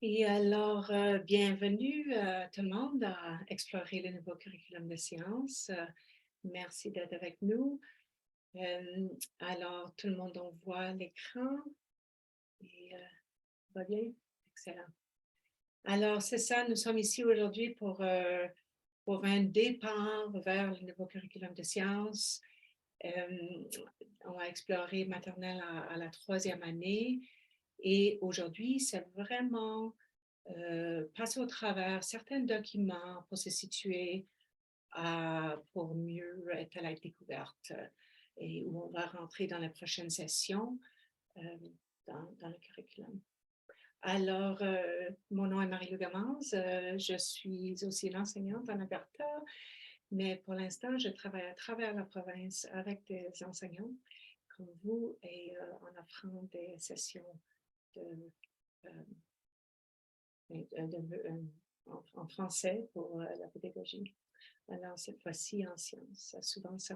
Et alors, bienvenue tout le monde à explorer le nouveau curriculum de sciences. Merci d'être avec nous. Alors, tout le monde on voit l'écran et va bien? Excellent. Alors, c'est ça, nous sommes ici aujourd'hui pour un départ vers le nouveau curriculum de sciences. On va explorer maternelle à la troisième année et aujourd'hui, c'est vraiment passer au travers certains documents pour se situer pour mieux être à la découverte et où on va rentrer dans la prochaine session euh, dans le curriculum. Alors, mon nom est Marie-Lou Gamance, je suis aussi l'enseignante en Alberta, mais pour l'instant, je travaille à travers la province avec des enseignants comme vous et en offrant des sessions de, euh, en français pour la pédagogie. Alors, cette fois-ci en sciences, souvent c'est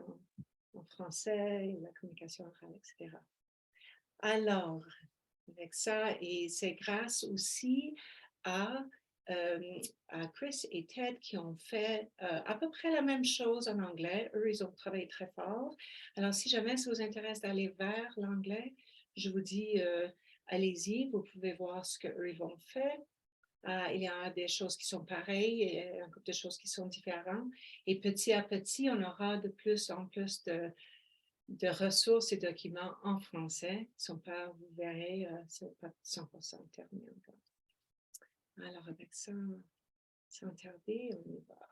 en français, et la communication orale, etc. Alors, avec ça, et c'est grâce aussi à, euh, à Chris et Ted qui ont fait à peu près la même chose en anglais. Eux, ils ont travaillé très fort. Alors, si jamais ça vous intéresse d'aller vers l'anglais, je vous dis, allez-y, vous pouvez voir ce qu'eux, ils vont faire. Il y a des choses qui sont pareilles et un couple de choses qui sont différentes. Et petit à petit, on aura de plus en plus de ressources et documents en français. Sont pas, vous verrez, c'est pas 100% terminé encore. Alors, avec ça, sans tarder, on y va.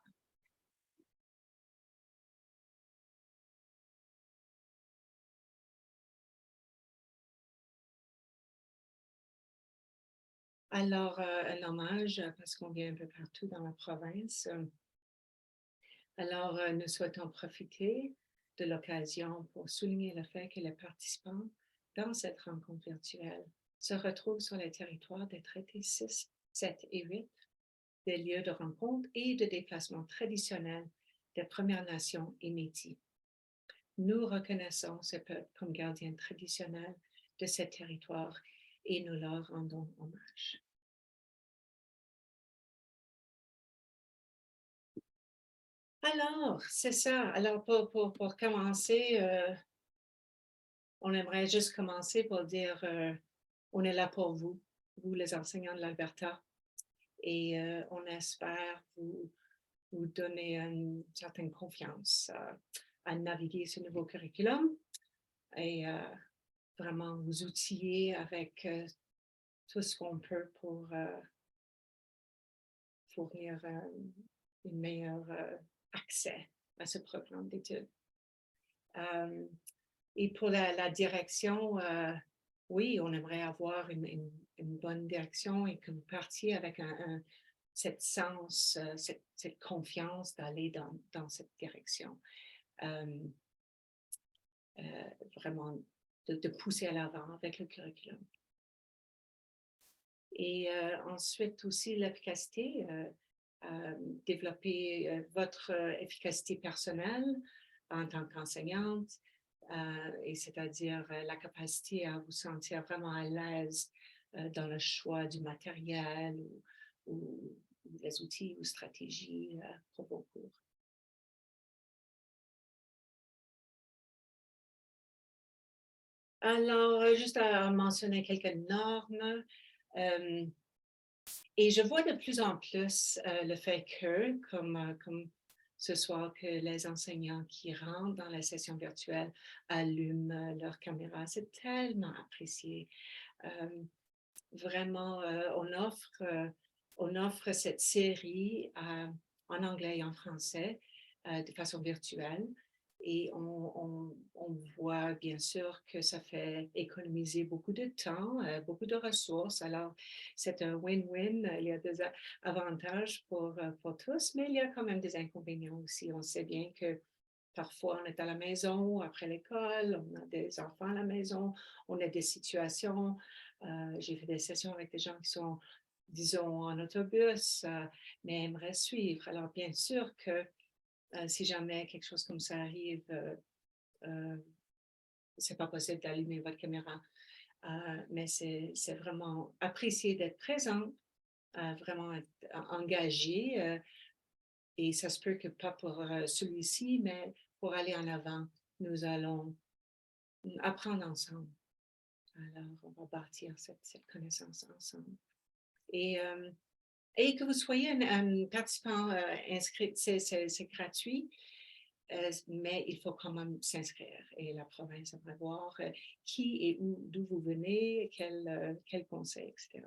Alors, un hommage, parce qu'on vient un peu partout dans la province. Alors, nous souhaitons profiter de l'occasion pour souligner le fait que les participants dans cette rencontre virtuelle se retrouvent sur les territoires des traités 6, 7 et 8, des lieux de rencontre et de déplacement traditionnels des Premières Nations et Métis. Nous reconnaissons ce peuple comme gardiens traditionnels de ces territoires et nous leur rendons hommage. Alors, c'est ça. Alors, pour commencer, on aimerait juste commencer pour dire on est là pour vous, vous les enseignants de l'Alberta, et on espère vous donner une certaine confiance à naviguer ce nouveau curriculum et vraiment vous outiller avec tout ce qu'on peut pour fournir un meilleur accès à ce programme d'études. Et pour la direction, oui, on aimerait avoir une bonne direction et que vous partiez avec cette sens, cette confiance d'aller dans cette direction. Euh, vraiment de pousser à l'avant avec le curriculum. Et ensuite aussi l'efficacité, développer votre efficacité personnelle en tant qu'enseignante, et c'est-à-dire la capacité à vous sentir vraiment à l'aise dans le choix du matériel ou des outils ou stratégies pour vos cours. Alors, juste à mentionner quelques normes. Euh, et je vois de plus en plus le fait que, comme ce soir, que les enseignants qui rentrent dans la session virtuelle allument leur caméra. C'est tellement apprécié. Euh, Vraiment, on offre cette série en anglais et en français de façon virtuelle. Et on voit bien sûr que ça fait économiser beaucoup de temps, beaucoup de ressources. Alors, c'est un win-win. Il y a des avantages pour tous, mais il y a quand même des inconvénients aussi. On sait bien que parfois, on est à la maison après l'école, on a des enfants à la maison, on a des situations. J'ai fait des sessions avec des gens qui sont, disons, en autobus, mais aimeraient suivre. Alors, bien sûr que si jamais quelque chose comme ça arrive, euh, c'est pas possible d'allumer votre caméra. Mais c'est vraiment apprécié d'être présent vraiment engagé. Et ça se peut que pas pour celui-ci, mais pour aller en avant, nous allons apprendre ensemble. Alors, on va bâtir cette connaissance ensemble. Et que vous soyez un participant inscrit, c'est gratuit, mais il faut quand même s'inscrire. Et la province va voir qui et d'où vous venez, quel conseil, etc.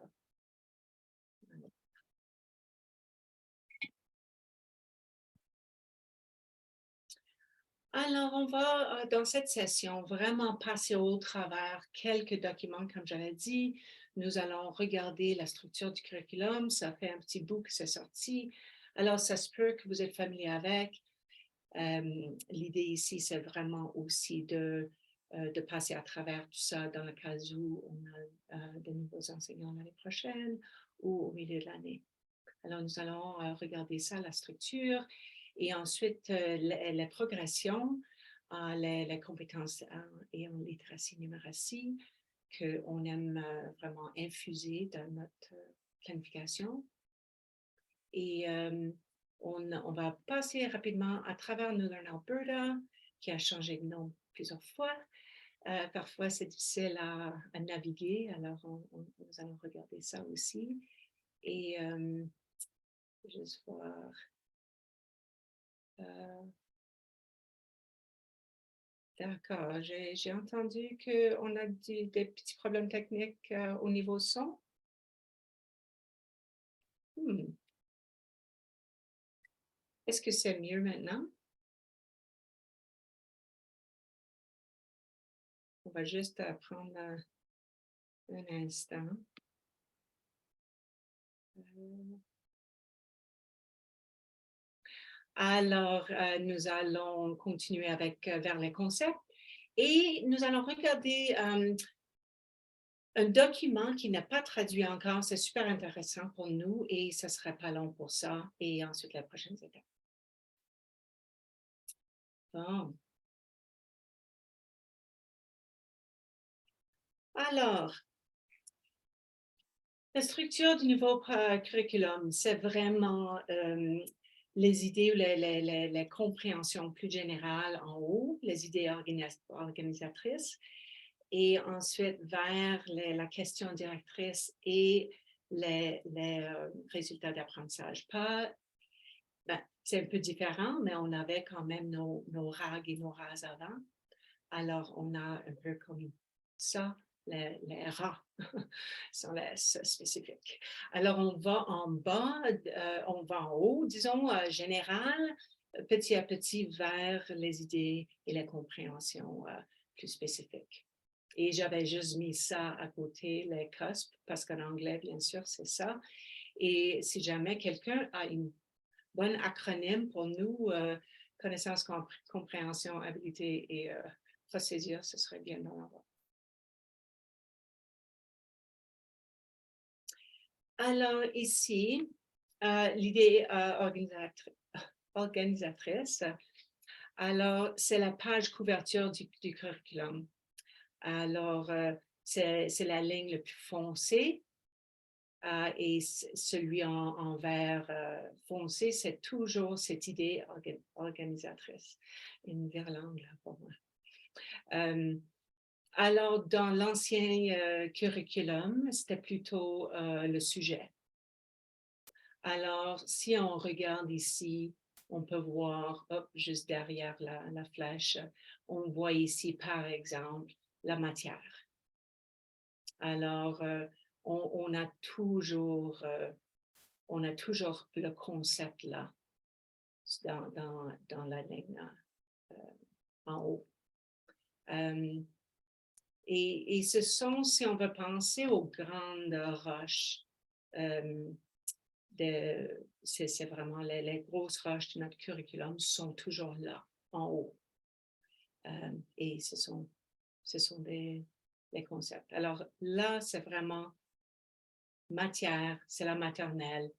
Alors, on va, dans cette session, vraiment passer au travers quelques documents, comme j'avais dit. Nous allons regarder la structure du curriculum. Ça fait un petit bout que c'est sorti. Alors, ça se peut que vous êtes familier avec. L'idée ici, c'est vraiment aussi de passer à travers tout ça dans le cas où on a de nouveaux enseignants l'année prochaine ou au milieu de l'année. Alors, nous allons regarder ça, la structure, et ensuite la progression, les compétences et en littératie numératie qu'on aime vraiment infuser dans notre planification. Et on va passer rapidement à travers Northern Alberta, qui a changé de nom plusieurs fois. Parfois, c'est difficile à naviguer, alors nous allons regarder ça aussi. Et juste voir. D'accord, j'ai entendu qu'on a des petits problèmes techniques au niveau son. Hmm. Est-ce que c'est mieux maintenant? On va juste prendre un instant. Alors, nous allons continuer vers les concepts et nous allons regarder un document qui n'est pas traduit encore. C'est super intéressant pour nous et ce ne sera pas long pour ça. Et ensuite, la prochaine étape. Bon. Alors, la structure du nouveau curriculum, c'est vraiment les idées ou les compréhensions plus générales en haut, les idées organisatrices, et ensuite vers la question directrice et les résultats d'apprentissage. C'est un peu différent, mais on avait quand même nos RAG et nos RAS avant. Alors, on a un peu comme ça, les rats sont spécifiques. Alors, on va en bas, on va en haut, disons, général, petit à petit vers les idées et les compréhensions plus spécifiques. Et j'avais juste mis ça à côté, les CUSP, parce qu'en anglais, bien sûr, c'est ça. Et si jamais quelqu'un a une bonne acronyme pour nous, connaissance, compréhension, habilité et procédure, ce serait bien d'en avoir. Alors ici, l'idée organisatrice, alors c'est la page couverture du curriculum. Alors, c'est la ligne la plus foncée et celui en vert foncé, c'est toujours cette idée organisatrice. Une virlangue là pour moi. Alors, dans l'ancien curriculum, c'était plutôt le sujet. Alors, si on regarde ici, on peut voir, juste derrière la flèche, on voit ici, par exemple, la matière. Alors, on a toujours le concept là, dans la ligne en haut. Et ce sont, si on veut penser aux grandes roches, c'est vraiment les grosses roches de notre curriculum sont toujours là, en haut. Et ce sont des concepts. Alors là, c'est vraiment matière, c'est la maternelle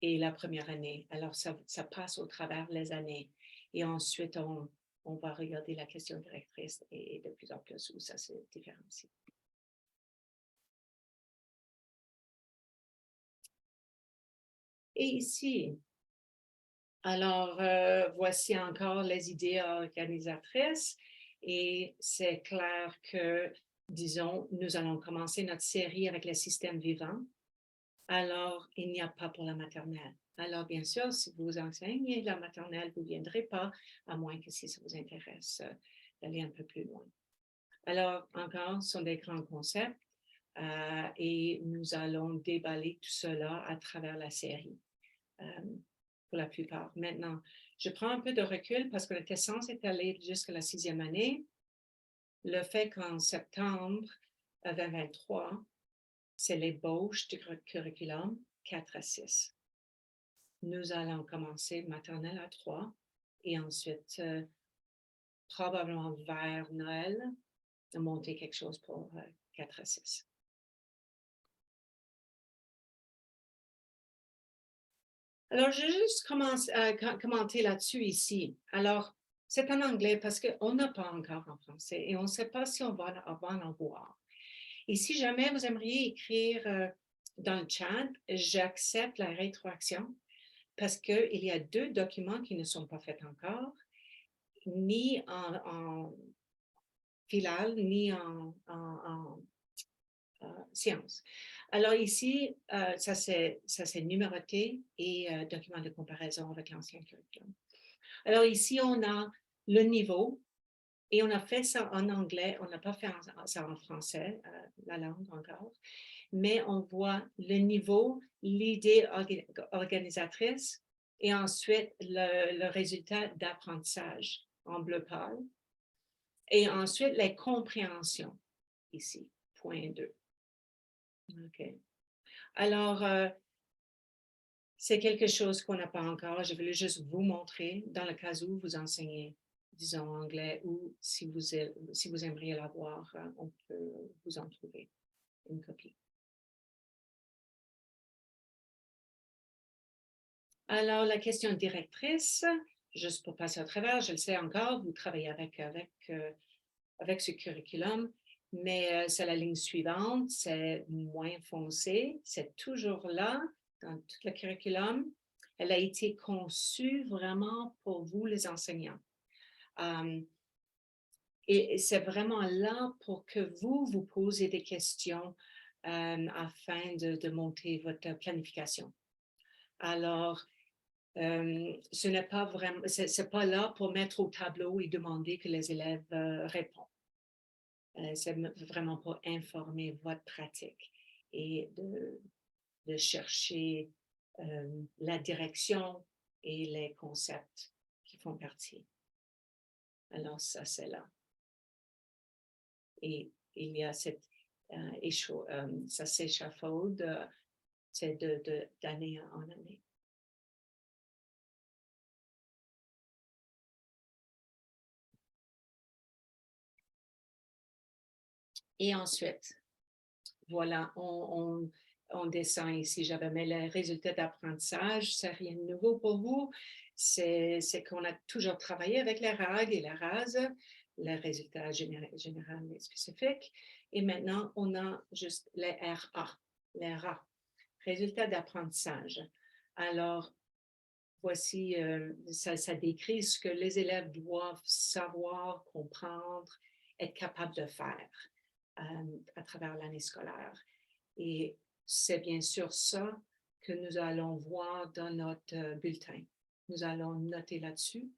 et la première année. Alors ça passe au travers les années. Et ensuite, on va regarder la question directrice et de plus en plus où ça se différencie. Et ici, alors, voici encore les idées organisatrices et c'est clair que, disons, nous allons commencer notre série avec le système vivant. Alors, il n'y a pas pour la maternelle. Alors, bien sûr, si vous enseignez la maternelle, vous ne viendrez pas, à moins que si ça vous intéresse d'aller un peu plus loin. Alors, encore, ce sont des grands concepts et nous allons déballer tout cela à travers la série. Pour la plupart. Maintenant, je prends un peu de recul parce que le TESSANS est allé jusqu'à la 6e année. Le fait qu'en septembre 2023, c'est l'ébauche du curriculum 4 à 6. Nous allons commencer maternelle à 3 et ensuite, probablement vers Noël, monter quelque chose pour 4 à 6. Alors, je vais juste commenter là-dessus ici. Alors, c'est en anglais parce qu'on n'a pas encore en français et on ne sait pas si on va en avoir. Et si jamais vous aimeriez écrire dans le chat, j'accepte la rétroaction parce qu'il y a 2 documents qui ne sont pas faits encore, ni en filal, ni en sciences. Alors ici, ça c'est numéroté et document de comparaison avec l'ancien curriculum. Alors ici, on a le niveau et on a fait ça en anglais, on n'a pas fait ça en français, la langue encore, mais on voit le niveau, l'idée organisatrice et ensuite le résultat d'apprentissage en bleu pâle et ensuite les compréhensions ici, point 2. OK. Alors, c'est quelque chose qu'on n'a pas encore. Je voulais juste vous montrer dans le cas où vous enseignez, disons, anglais ou si vous aimeriez l'avoir, on peut vous en trouver une copie. Alors, la question directrice, juste pour passer au travers, je le sais encore, vous travaillez avec ce curriculum, mais c'est la ligne suivante, c'est moins foncé, c'est toujours là dans tout le curriculum. Elle a été conçue vraiment pour vous, les enseignants. Et c'est vraiment là pour que vous posez des questions afin de monter votre planification. Alors, ce n'est pas vraiment, c'est pas là pour mettre au tableau et demander que les élèves répondent. C'est vraiment pour informer votre pratique et de chercher la direction et les concepts qui font partie. Alors, ça, c'est là. Et il y a cette ça s'échafaude c'est d'année en année. Et ensuite, voilà, on descend ici. J'avais mis les résultats d'apprentissage. C'est rien de nouveau pour vous. C'est qu'on a toujours travaillé avec les RAG et la RAS, les résultats généraux et spécifiques. Et maintenant, on a juste les RA, résultats d'apprentissage. Alors, voici, ça décrit ce que les élèves doivent savoir, comprendre, être capables de faire à travers l'année scolaire. Et c'est bien sûr ça que nous allons voir dans notre bulletin. Nous allons noter là-dessus.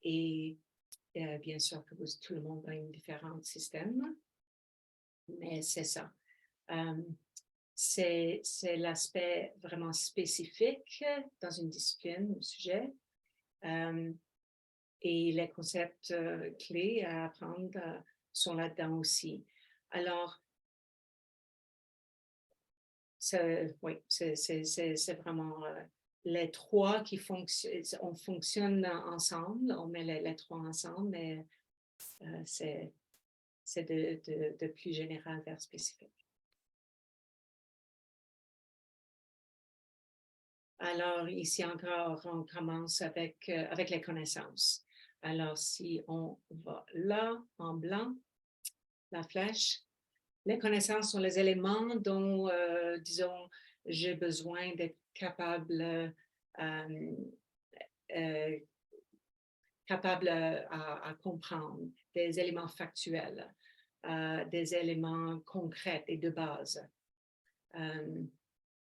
Et bien sûr que tout le monde a un différent système, mais c'est ça. C'est l'aspect vraiment spécifique dans une discipline ou sujet. Et les concepts clés à apprendre sont là-dedans aussi. Alors, oui, c'est vraiment les 3 qui fonctionnent, on fonctionne ensemble, on met les 3 ensemble, mais c'est de plus général vers spécifique. Alors, ici encore, on commence avec les connaissances. Alors, si on va là, en blanc, la flèche, les connaissances sont les éléments dont, disons, j'ai besoin d'être capable à comprendre des éléments factuels, des éléments concrets et de base.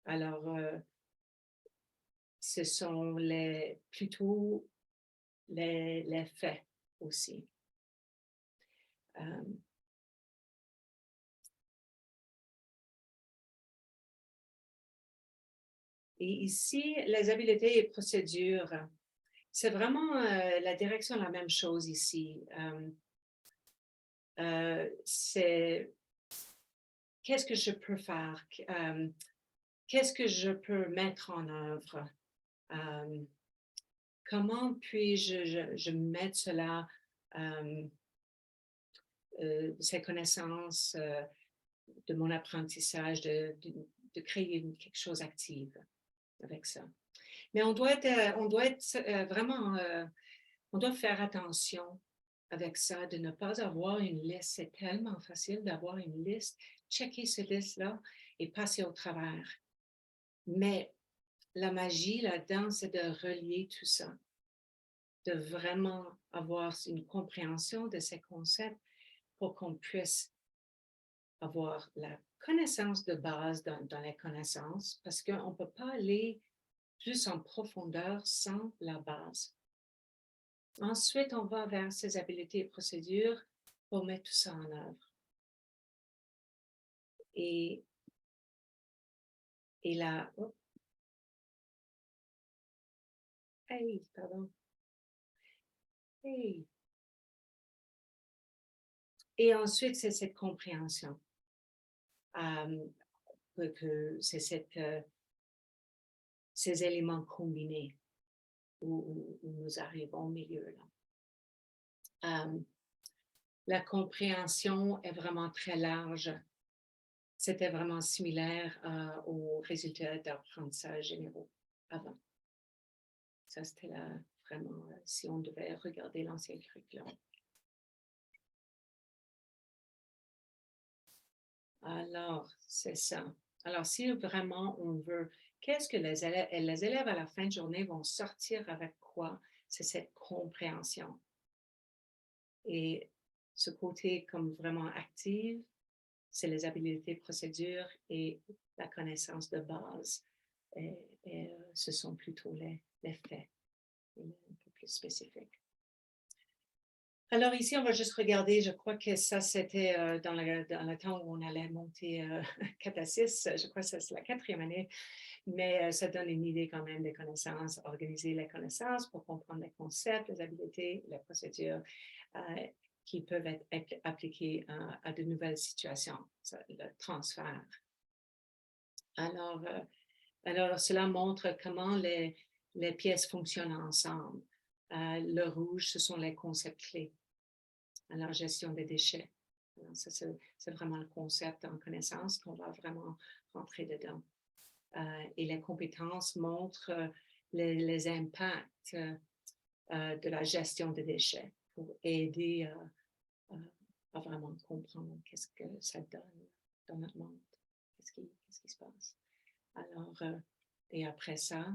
Alors, ce sont plutôt les faits aussi. Et ici, les habiletés et procédures, c'est vraiment la direction, la même chose ici. C'est qu'est-ce que je peux faire? Qu'est-ce que je peux mettre en œuvre? Comment puis-je mettre cela, ces connaissances de mon apprentissage, de créer quelque chose d'active avec ça. Mais on doit être vraiment, on doit faire attention avec ça, de ne pas avoir une liste. C'est tellement facile d'avoir une liste, checker cette liste-là et passer au travers. Mais la magie là-dedans, c'est de relier tout ça, de vraiment avoir une compréhension de ces concepts pour qu'on puisse avoir la connaissance de base dans les connaissances, parce qu'on ne peut pas aller plus en profondeur sans la base. Ensuite, on va vers ces habiletés et procédures pour mettre tout ça en œuvre. Et là, oh. Hey, pardon. Hey. Et ensuite, c'est cette compréhension. Que c'est ces éléments combinés où nous arrivons au milieu. Là. La compréhension est vraiment très large. C'était vraiment similaire aux résultats d'apprentissage généraux avant. Ça, c'était vraiment, si on devait regarder l'ancien curriculum. Alors, c'est ça. Alors, si vraiment on veut, qu'est-ce que les élèves à la fin de journée vont sortir avec quoi? C'est cette compréhension. Et ce côté comme vraiment actif, c'est les habiletés, procédures et la connaissance de base. Et ce sont plutôt les faits, un peu plus spécifiques. Alors ici, on va juste regarder, je crois que ça, c'était dans le temps où on allait monter 4 à 6, je crois que c'est la 4e année, mais ça donne une idée quand même des connaissances, organiser les connaissances pour comprendre les concepts, les habiletés, les procédures qui peuvent être appliquées à de nouvelles situations, le transfert. Alors, cela montre comment les pièces fonctionnent ensemble. Le rouge, ce sont les concepts clés. Alors, gestion des déchets. Alors, ça, c'est vraiment le concept en connaissance qu'on va vraiment rentrer dedans. Et les compétences montrent les impacts de la gestion des déchets pour aider à vraiment comprendre qu'est-ce que ça donne dans notre monde, qu'est-ce qui se passe. Alors, et après ça,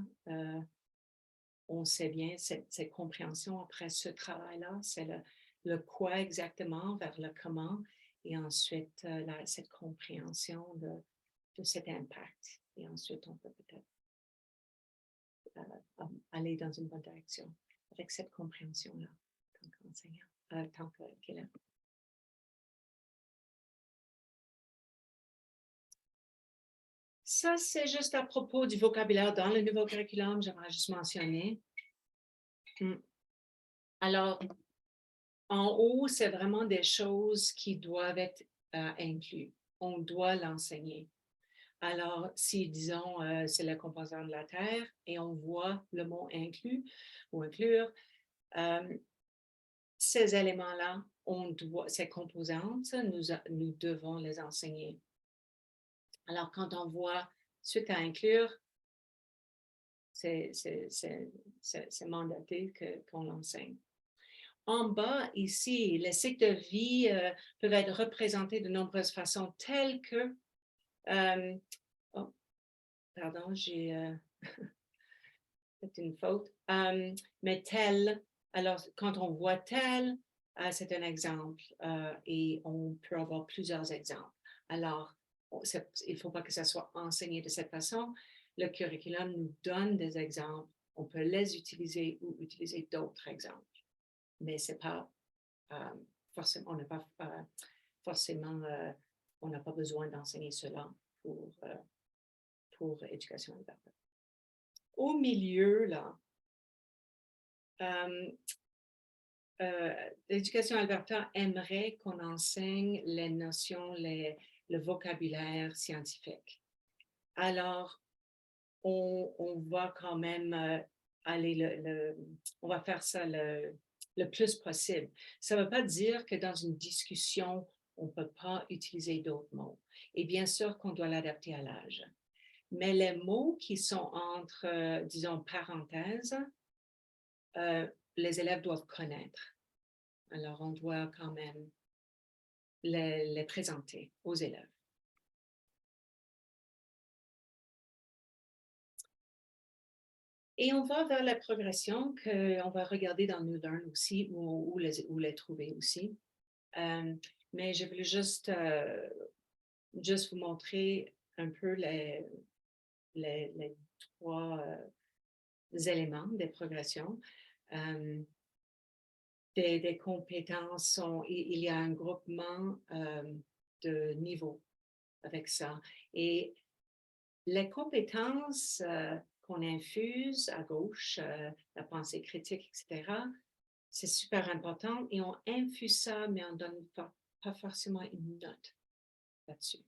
on sait bien, cette compréhension après ce travail-là, c'est le quoi exactement vers le comment, et ensuite cette compréhension de cet impact. Et ensuite, on peut peut-être aller dans une bonne direction avec cette compréhension-là, tant qu'enseignant, tant qu'élève. Ça, c'est juste à propos du vocabulaire dans le nouveau curriculum, j'aimerais juste mentionner. Alors, en haut, c'est vraiment des choses qui doivent être incluses. On doit l'enseigner. Alors, si, disons, c'est la composante de la Terre et on voit le mot inclus ou inclure, ces éléments-là, ces composantes, nous devons les enseigner. Alors, quand on voit suite à inclure, c'est mandaté qu'on l'enseigne. En bas, ici, les cycles de vie peuvent être représentés de nombreuses façons, telles que pardon, j'ai fait une faute. Mais tel, alors quand on voit tel, c'est un exemple et on peut avoir plusieurs exemples. Alors, il ne faut pas que ça soit enseigné de cette façon. Le curriculum nous donne des exemples. On peut les utiliser ou utiliser d'autres exemples. Mais c'est pas forcément, on n'a pas forcément, on n'a pas besoin d'enseigner cela pour éducation Alberta. Au milieu, là, l'éducation Alberta aimerait qu'on enseigne les notions, le vocabulaire scientifique. Alors, on va quand même aller on va faire ça le plus possible. Ça ne veut pas dire que dans une discussion, on ne peut pas utiliser d'autres mots. Et bien sûr qu'on doit l'adapter à l'âge. Mais les mots qui sont entre, disons, parenthèses, les élèves doivent connaître. Alors, on doit quand même les présenter aux élèves. Et on va vers la progression qu'on va regarder dans New Learn aussi, où les trouver aussi. Mais je voulais juste vous montrer un peu les trois éléments des progressions. Des compétences, il y a un groupement de niveaux avec ça. Et les compétences qu'on infuse à gauche, la pensée critique, etc., c'est super important et on infuse ça, mais on ne donne pas forcément une note là-dessus.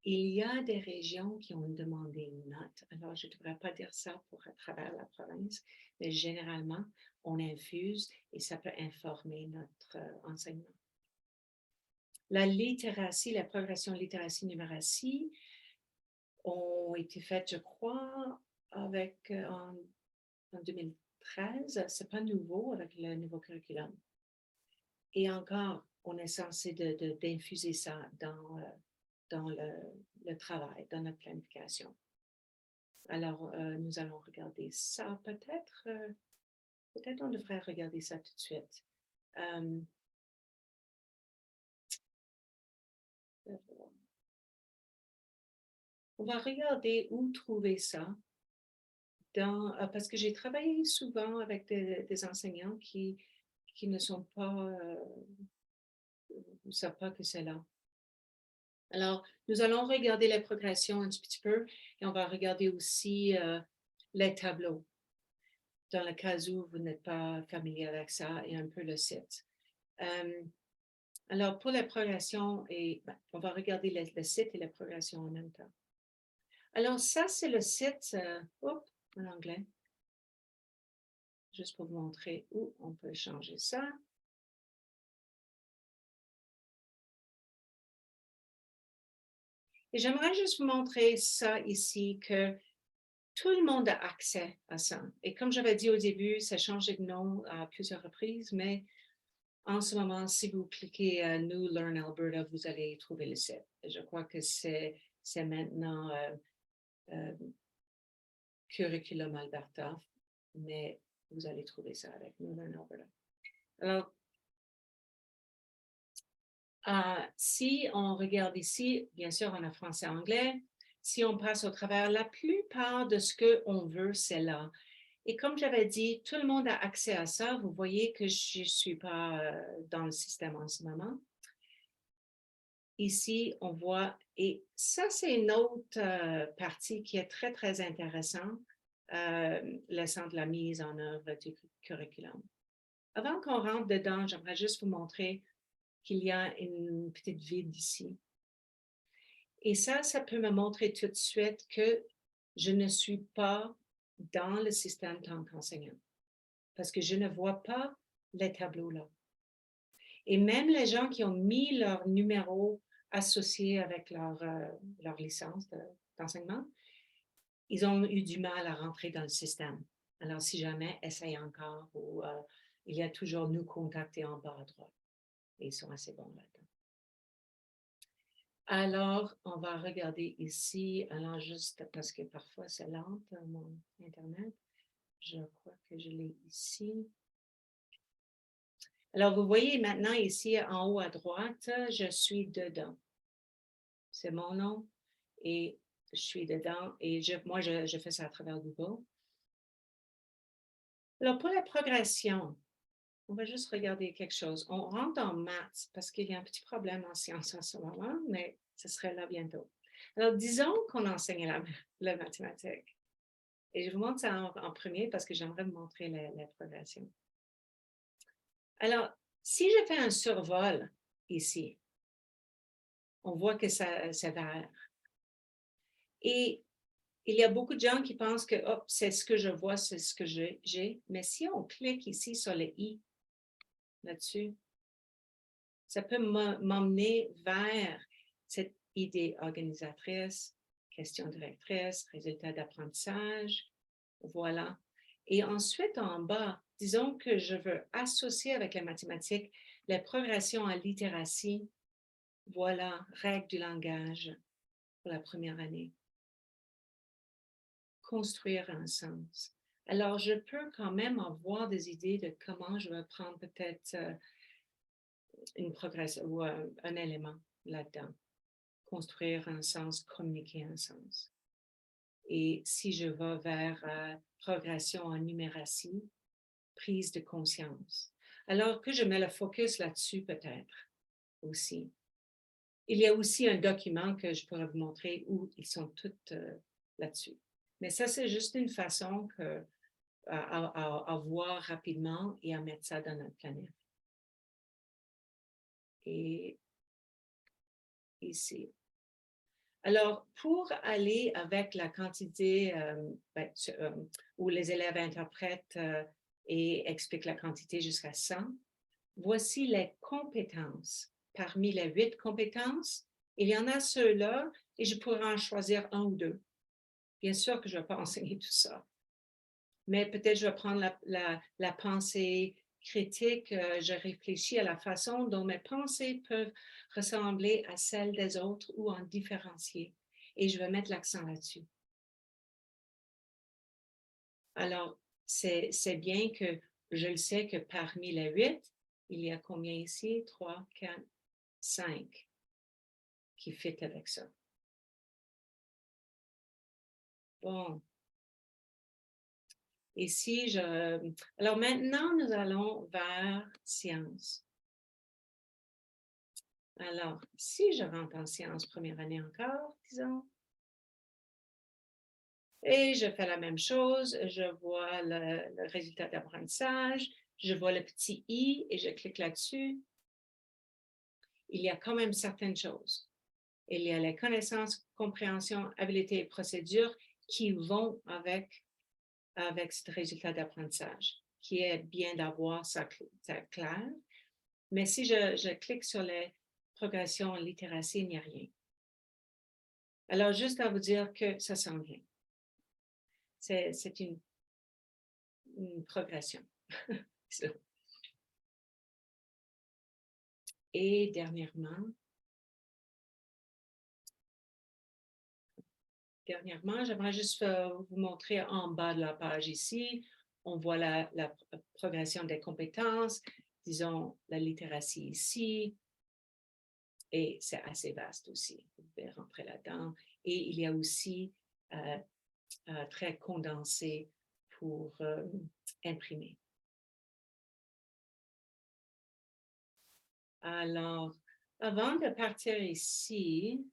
Il y a des régions qui ont demandé une note, alors je ne devrais pas dire ça pour à travers la province, mais généralement, on infuse et ça peut informer notre enseignement. La littératie, la progression littératie-numératie ont été faites, je crois, avec, en 2013. Ce n'est pas nouveau avec le nouveau curriculum. Et encore, on est censé d'infuser ça dans le travail, dans notre planification. Alors, nous allons regarder ça peut-être. Peut-être on devrait regarder ça tout de suite. On va regarder où trouver ça. Parce que j'ai travaillé souvent avec des enseignants qui ne sont pas, ne savent pas que c'est là. Alors, nous allons regarder la progression un petit peu et on va regarder aussi les tableaux, dans le cas où vous n'êtes pas familier avec ça, et un peu le site. Alors, pour la progression, on va regarder le site et la progression en même temps. Alors, ça, c'est le site en anglais. Juste pour vous montrer où on peut changer ça. Et j'aimerais juste vous montrer ça ici, que tout le monde a accès à ça. Et comme j'avais dit au début, ça a changé de nom à plusieurs reprises, mais en ce moment, si vous cliquez New Learn Alberta, vous allez trouver le site. Je crois que c'est maintenant Curriculum Alberta, mais vous allez trouver ça avec New Learn Alberta. Alors, si on regarde ici, bien sûr, on a français-anglais. Si on passe au travers, la plupart de ce qu'on veut, c'est là. Et comme j'avais dit, tout le monde a accès à ça. Vous voyez que je ne suis pas dans le système en ce moment. Ici, on voit, et ça, c'est une autre partie qui est très, très intéressante, le centre de la mise en œuvre du curriculum. Avant qu'on rentre dedans, j'aimerais juste vous montrer qu'il y a une petite vide ici. Et ça peut me montrer tout de suite que je ne suis pas dans le système tant qu'enseignant, parce que je ne vois pas les tableaux là. Et même les gens qui ont mis leur numéro associé avec leur licence d'enseignement, ils ont eu du mal à rentrer dans le système. Alors, si jamais, essaye encore, ou il y a toujours nous contacter en bas à droite. Et ils sont assez bons là-dedans. Alors, on va regarder ici, alors juste parce que parfois c'est lent, mon Internet. Je crois que je l'ai ici. Alors, vous voyez maintenant ici en haut à droite, je suis dedans. C'est mon nom et je suis dedans et moi, je fais ça à travers Google. Alors, pour la progression, on va juste regarder quelque chose. On rentre dans maths parce qu'il y a un petit problème en sciences en ce moment, mais ce serait là bientôt. Alors, disons qu'on enseigne la mathématique. Et je vous montre ça en premier parce que j'aimerais vous montrer la progression. Alors, si je fais un survol ici, on voit que ça varie. Et il y a beaucoup de gens qui pensent que oh, c'est ce que je vois, c'est ce que j'ai. Mais si on clique ici sur le i là-dessus, ça peut m'emmener vers cette idée organisatrice, question directrice, résultat d'apprentissage, voilà. Et ensuite, en bas, disons que je veux associer avec la mathématique la progression en littératie, voilà, règle du langage pour la première année. Construire un sens. Alors, je peux quand même avoir des idées de comment je vais prendre peut-être une progression ou un élément là-dedans. Construire un sens, communiquer un sens. Et si je vais vers progression en numératie, prise de conscience. Alors que je mets le focus là-dessus peut-être aussi. Il y a aussi un document que je pourrais vous montrer où ils sont tous là-dessus. Mais ça, c'est juste une façon à voir rapidement et à mettre ça dans notre planète. Et ici. Alors, pour aller avec la quantité où les élèves interprètent et expliquent la quantité jusqu'à 100, voici les compétences. Parmi les 8 compétences, il y en a ceux-là et je pourrais en choisir un ou deux. Bien sûr que je ne vais pas enseigner tout ça, mais peut-être je vais prendre la pensée critique, je réfléchis à la façon dont mes pensées peuvent ressembler à celles des autres ou en différencier. Et je vais mettre l'accent là-dessus. Alors, c'est bien que je le sais que parmi les 8, il y a combien ici? 3, 4, 5 qui fit avec ça. Bon. Ici, alors maintenant, nous allons vers sciences. Alors, si je rentre en sciences première année encore, disons, et je fais la même chose, je vois le résultat d'apprentissage, je vois le petit i et je clique là-dessus, il y a quand même certaines choses. Il y a les connaissances, compréhension, habileté et procédures qui vont avec ce résultat d'apprentissage, qui est bien d'avoir ça clair. Mais si je clique sur les progressions en littératie, il n'y a rien. Alors, juste à vous dire que ça s'en vient. C'est une progression. Et dernièrement, j'aimerais juste vous montrer en bas de la page ici, on voit la progression des compétences, disons la littératie ici, et c'est assez vaste aussi, vous pouvez rentrer là-dedans. Et il y a aussi très condensé pour imprimer. Alors, avant de partir ici,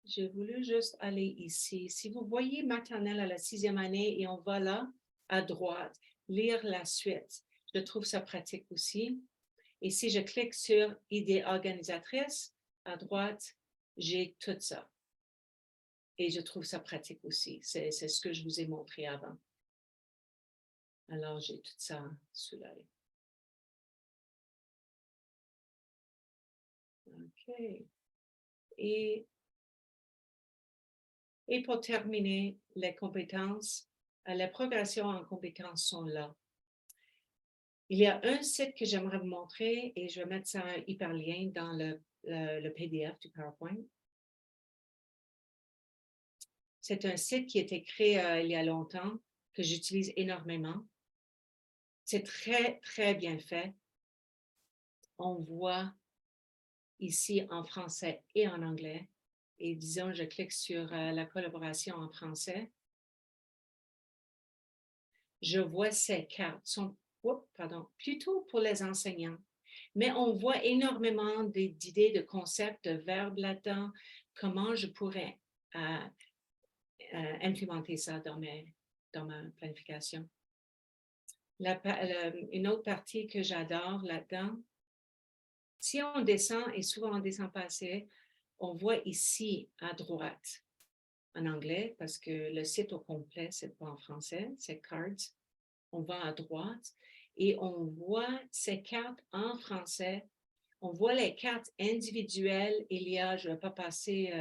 j'ai voulu juste aller ici. Si vous voyez maternelle à la 6e année et on va là, à droite, lire la suite, je trouve ça pratique aussi. Et si je clique sur idée organisatrice, à droite, j'ai tout ça. Et je trouve ça pratique aussi. C'est ce que je vous ai montré avant. Alors, j'ai tout ça sous l'œil. OK. Et pour terminer, les compétences, les progressions en compétences sont là. Il y a un site que j'aimerais vous montrer et je vais mettre ça un hyperlien dans le PDF du PowerPoint. C'est un site qui a été créé il y a longtemps, que j'utilise énormément. C'est très, très bien fait. On voit ici en français et en anglais. Et disons, je clique sur la collaboration en français. Je vois ces cartes sont plutôt pour les enseignants. Mais on voit énormément d'idées, de concepts, de verbes là-dedans, comment je pourrais implémenter ça dans ma planification. Une autre partie que j'adore là-dedans, si on descend, et souvent on descend pas assez, on voit ici à droite, en anglais, parce que le site au complet, c'est pas en français, c'est Cards. On va à droite et on voit ces cartes en français. On voit les cartes individuelles. Il y a, je ne vais pas passer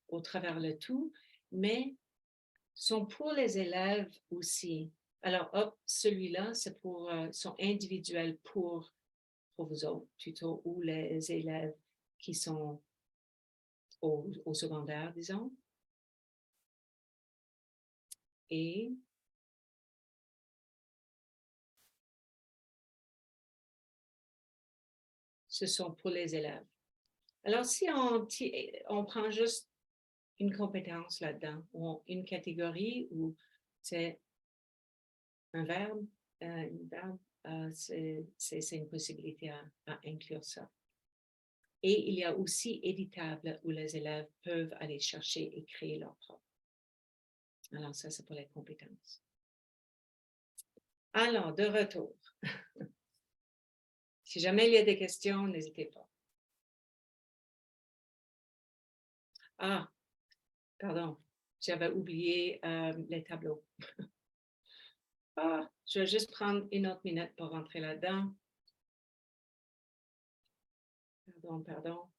au travers le tout, mais sont pour les élèves aussi. Alors, hop, celui-là, c'est sont individuels pour vous autres, plutôt, ou les élèves qui sont au secondaire, disons. Et ce sont pour les élèves. Alors, si on prend juste une compétence là-dedans, ou une catégorie, ou c'est un verbe, c'est une possibilité à inclure ça. Et il y a aussi éditable où les élèves peuvent aller chercher et créer leur propre. Alors, ça, c'est pour les compétences. Alors, de retour. Si jamais il y a des questions, n'hésitez pas. Ah, pardon, j'avais oublié les tableaux. Je vais juste prendre une autre minute pour rentrer là-dedans. Pardon.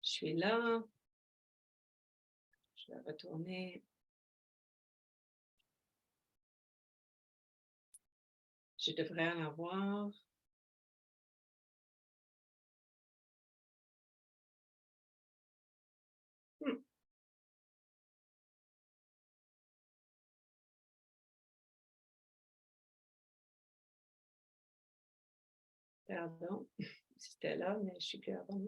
Je suis là. Je vais retourner. Je devrais en avoir. Pardon, c'était là, mais je suis plus avant.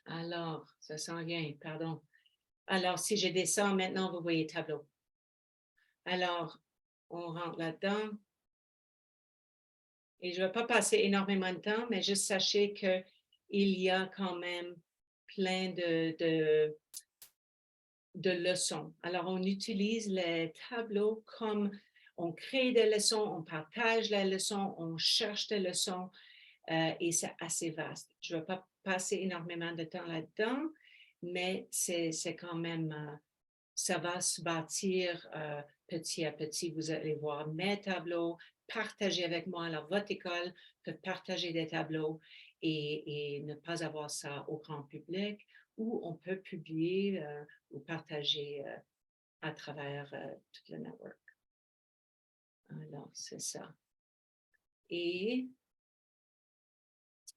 Alors, ça s'en vient, pardon. Alors, si je descends maintenant, vous voyez tableau. Alors, on rentre là-dedans. Et je ne vais pas passer énormément de temps, mais juste sachez qu'il y a quand même plein de leçons. Alors, on utilise les tableaux comme on crée des leçons, on partage les leçons, on cherche des leçons et c'est assez vaste. Je ne vais pas passer énormément de temps là-dedans, mais c'est quand même, ça va se bâtir petit à petit. Vous allez voir mes tableaux, partager avec moi. Alors, votre école peut partager des tableaux et ne pas avoir ça au grand public, ou on peut publier ou partager à travers tout le network. Alors, c'est ça. Et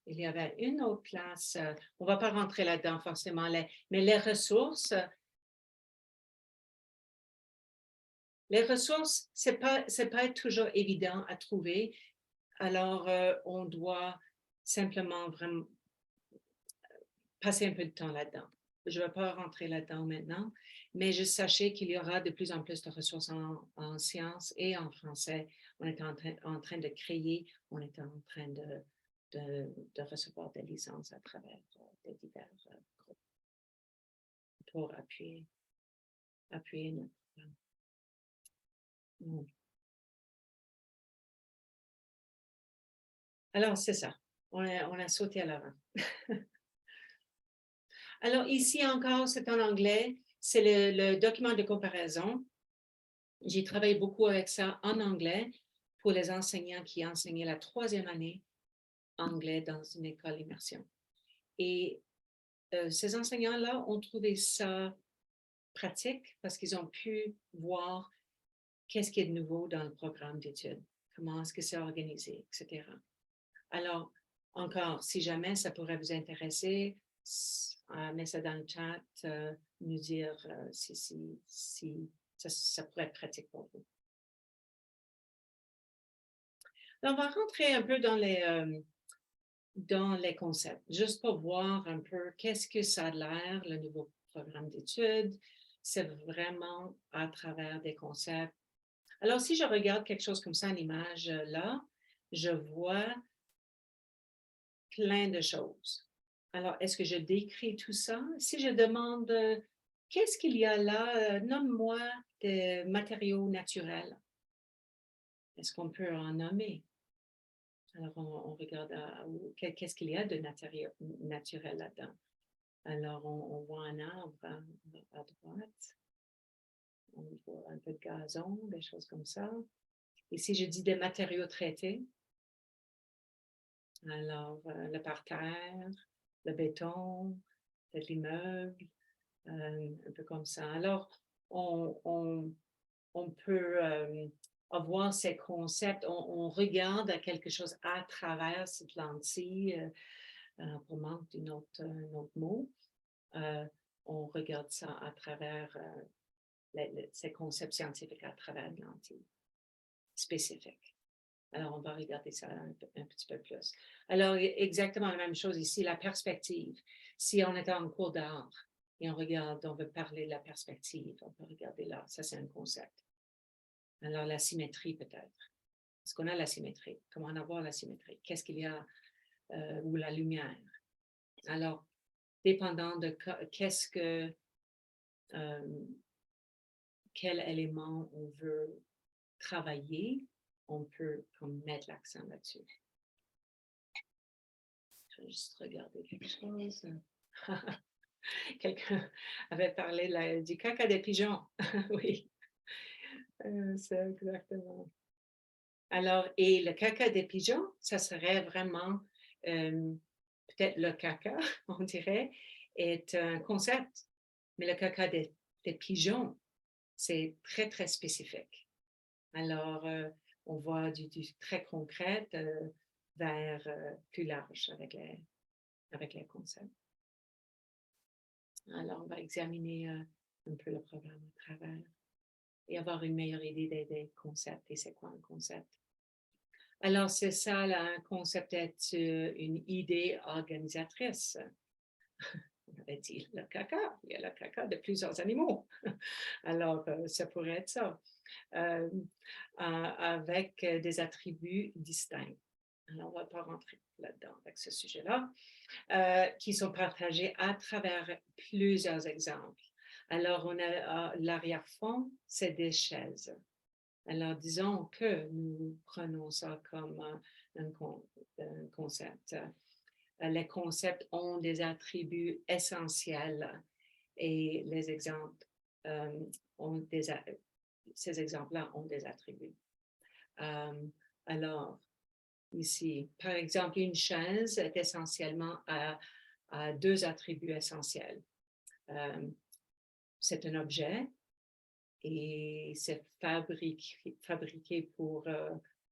il y avait une autre place, on ne va pas rentrer là-dedans forcément, mais les ressources, c'est pas toujours évident à trouver. Alors, on doit simplement vraiment passer un peu de temps là-dedans. Je ne vais pas rentrer là-dedans maintenant, mais juste sachez qu'il y aura de plus en plus de ressources en sciences et en français. On est en train de créer, on est en train de recevoir des licences à travers des divers groupes pour appuyer notre programme. Alors, c'est ça. On a sauté à l'avant. Alors, ici encore, c'est en anglais. c'est le document de comparaison. J'ai travaillé beaucoup avec ça en anglais pour les enseignants qui enseignaient la 3e année anglais dans une école immersion. Et ces enseignants-là ont trouvé ça pratique parce qu'ils ont pu voir qu'est-ce qui est de nouveau dans le programme d'études, comment est-ce que c'est organisé, etc. Alors, encore, si jamais ça pourrait vous intéresser, mettez ça dans le chat, nous dire si ça pourrait être pratique pour vous. Alors, on va rentrer un peu dans les concepts, juste pour voir un peu qu'est-ce que ça a l'air, le nouveau programme d'études. C'est vraiment à travers des concepts. Alors, si je regarde quelque chose comme ça, en image là, je vois plein de choses. Alors, est-ce que je décris tout ça? Si je demande, qu'est-ce qu'il y a là? Nomme-moi des matériaux naturels. Est-ce qu'on peut en nommer? Alors, on regarde qu'est-ce qu'il y a de naturel là-dedans. Alors, on voit un arbre à droite. On voit un peu de gazon, des choses comme ça. Et si je dis des matériaux traités, alors le parterre, le béton, peut-être l'immeuble, un peu comme ça. Alors, on peut avoir ces concepts, on regarde à quelque chose à travers cette lentille, pour manque d'un autre mot. On regarde ça à travers ces concepts scientifiques à travers une lentille spécifique. Alors, on va regarder ça un petit peu plus. Alors, exactement la même chose ici, la perspective. Si on est en cours d'art et on regarde, on veut parler de la perspective, on peut regarder là, ça c'est un concept. Alors, la symétrie peut-être. Est-ce qu'on a la symétrie? Comment avoir la symétrie? Qu'est-ce qu'il y a, ou la lumière? Alors, dépendant de quel élément on veut travailler, on peut comme mettre l'accent là-dessus. Je vais juste regarder quelque chose. Quelqu'un avait parlé du caca des pigeons. Oui, c'est exactement. Alors, et le caca des pigeons, ça serait vraiment, peut-être le caca, on dirait, est un concept. Mais le caca des pigeons, c'est très, très spécifique. Alors, on voit du très concret vers plus large avec les concepts. Alors, on va examiner un peu le programme à travers et avoir une meilleure idée des concepts. Et c'est quoi un concept? Alors, c'est ça, là, un concept est une idée organisatrice. On avait dit le caca, il y a le caca de plusieurs animaux. Alors, ça pourrait être ça, avec des attributs distincts. Alors, on ne va pas rentrer là-dedans avec ce sujet-là, qui sont partagés à travers plusieurs exemples. Alors, on a l'arrière-fond, c'est des chaises. Alors, disons que nous prenons ça comme un concept. Les concepts ont des attributs essentiels et les exemples ces exemples-là ont des attributs. Alors, ici, par exemple, une chaise est essentiellement à 2 attributs essentiels. C'est un objet et c'est fabriqué pour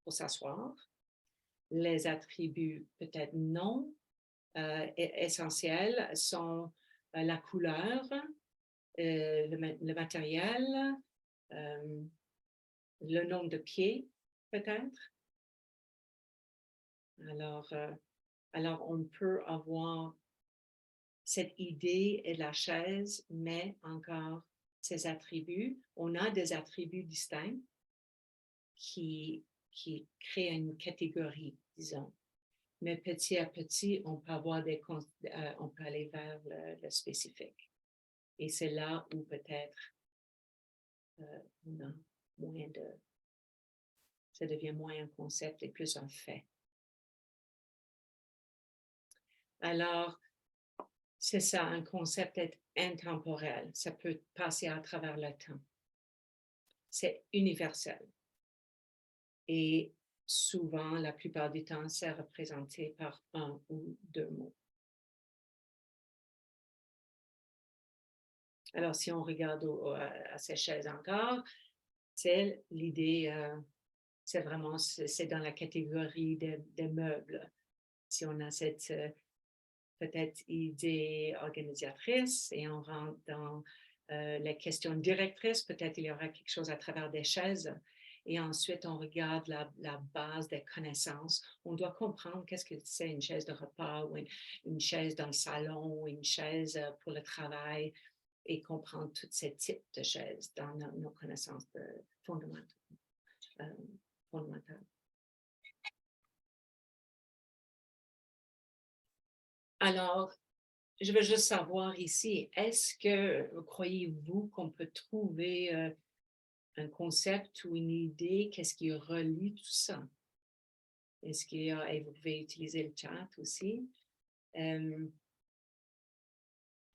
s'asseoir. Les attributs peut-être non essentiels sont la couleur, le matériel, le nombre de pieds peut-être. Alors, on peut avoir cette idée de la chaise, mais encore ses attributs. On a des attributs distincts qui créent une catégorie, disons. Mais petit à petit, on peut on peut aller vers le spécifique. Et c'est là où peut-être on a moins ça devient moins un concept et plus un fait. Alors, C'est ça, un concept est intemporel. Ça peut passer à travers le temps. C'est universel. Et souvent, la plupart du temps, c'est représenté par un ou deux mots. Alors, si on regarde à ces chaises encore, c'est l'idée, c'est vraiment, c'est dans la catégorie des meubles. Si on a cette peut-être idée organisatrice et on rentre dans les questions directrices, peut-être il y aura quelque chose à travers des chaises. Et ensuite, on regarde la base des connaissances. On doit comprendre qu'est-ce que c'est une chaise de repas ou une chaise dans le salon ou une chaise pour le travail et comprendre tous ces types de chaises dans nos connaissances fondamentales. Fondamentales. Alors, je veux juste savoir ici, est-ce que croyez-vous qu'on peut trouver un concept ou une idée, qu'est-ce qui relie tout ça? Est-ce qu'il y a, et vous pouvez utiliser le chat aussi,